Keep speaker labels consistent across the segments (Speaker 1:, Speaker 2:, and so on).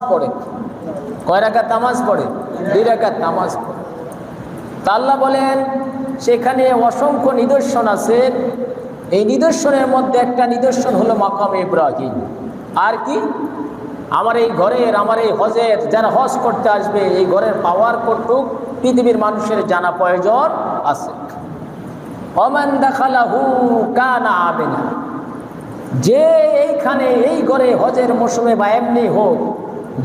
Speaker 1: পড়ে, কয় রাকাত নামাজ পড়ে? 2 রাকাত নামাজ পড়ে। তা আল্লাহ বলেন সেখানে অসংখ্য নিদর্শন আছে। এই নিদর্শনের মধ্যে একটা নিদর্শন হলো মাকাম ইব্রাহিম। আর কি? আমার এই ঘরের, আমার এই হজের যারা হজ করতে আসবে, এই ঘরের পাওয়ার কতটুক পৃথিবীর মানুষের জানা প্রয়োজন আছে। ওমান দাখালাহু কানা আমিনা, যে এইখানে এই ঘরে হজের মৌসুমে বা এমনি হোক,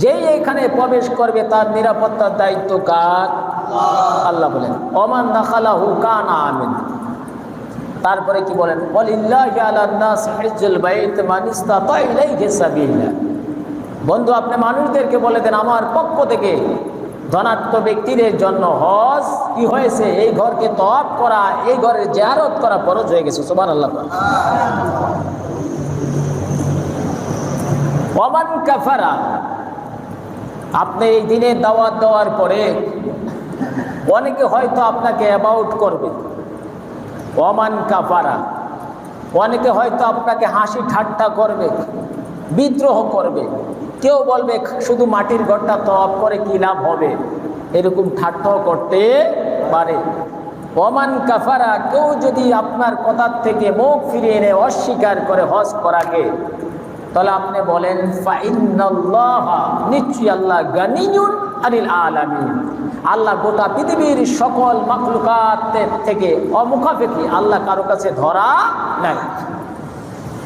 Speaker 1: যেই এইখানে প্রবেশ করবে তার নিরাপত্তার দায়িত্ব কার? আল্লাহ বলেন ওমান দাখালাহু কানা আমিনা। তারপরে কি বলেন? ওয়ালিল্লাহি আলান নাস হিজ্জুল বাইত মান ইসতাতা ইলাইহি সাবিলা। বন্ধু, আপনি মানুষদেরকে বলে দেন আমার পক্ষ থেকে ধনাত্ম ব্যক্তিদের জন্য হজ কি হয়েছে, এই ঘরকে তওয়াফ করা, এই ঘরের জিয়ারত করা ফরজ হয়ে গেছে। সুবহানাল্লাহ। ওমান কাফারা, আপনি এই দিনে দাওয়াত দেওয়ার পরে অনেকে হয়তো আপনাকে অ্যাবাউট করবে। ওমান কাফারা, অনেকে হয়তো আপনাকে হাসি ঠাট্টা করবে, বিদ্রোহ করবে। কেউ বলবে শুধু মাটির ঘরটা তওয়াফ করে কি লাভ হবে, এরকম ঠাট্টাও করতে পারে। ওমান কাফারা, কেউ যদি আপনার কথার থেকে মুখ ফিরিয়ে এনে অস্বীকার করে হজ করাকে, তাহলে আপনি বলেন ফাইন্নাল্লাহা, নিশ্চয়ই আল্লাহ গানিয়ুন আনিল আলামিন, আল্লাহ গোটা পৃথিবীর সকল মাখলুকাতের থেকে অমুখাপেক্ষী, আল্লাহ কারো কাছে ধরা নাই।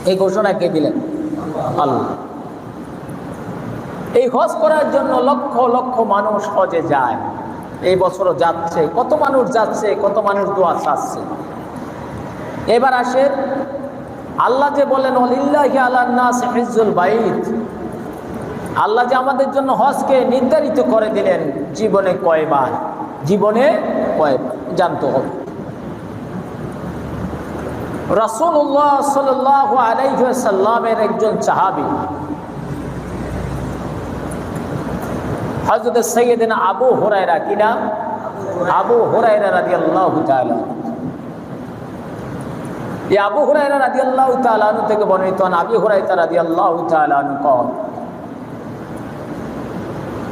Speaker 1: এই ঘোষণা কে দিলেন? আল্লাহ। এই হজ করার জন্য লক্ষ লক্ষ মানুষ হজে যায়, এই বছরও যাচ্ছে। কত মানুষ যাচ্ছে, কত মানুষ দোয়া চাচ্ছে। এবার আসেন, আল্লাহ যে বলেন ওয়ালিল্লাহি আলান নাস হিজ্জুল বাইত, আল্লাহ যে আমাদের জন্য হজকে নির্ধারিত করে দিলেন জীবনে কয়বার, জীবনে কয়বার জানতে হবে। রাসূলুল্লাহ সাল্লাল্লাহু আলাইহি ওয়াসাল্লামের একজন সাহাবী হযরত সাইয়্যিদনা আবু হুরায়রা, কি নাম? আবু হুরায়রা রাদিয়াল্লাহু তাআলা। এই আবু হুরায়রা রাদিয়াল্লাহু তাআলা আনহু থেকে বর্ণিত, আবু হুরায়রা রাদিয়াল্লাহু তাআলা আনহু قال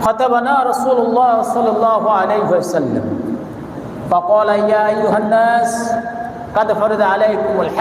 Speaker 1: خطبنا رسول الله صلى الله عليه وسلم فقال يا أيها الناس قد فرض عليكم الحج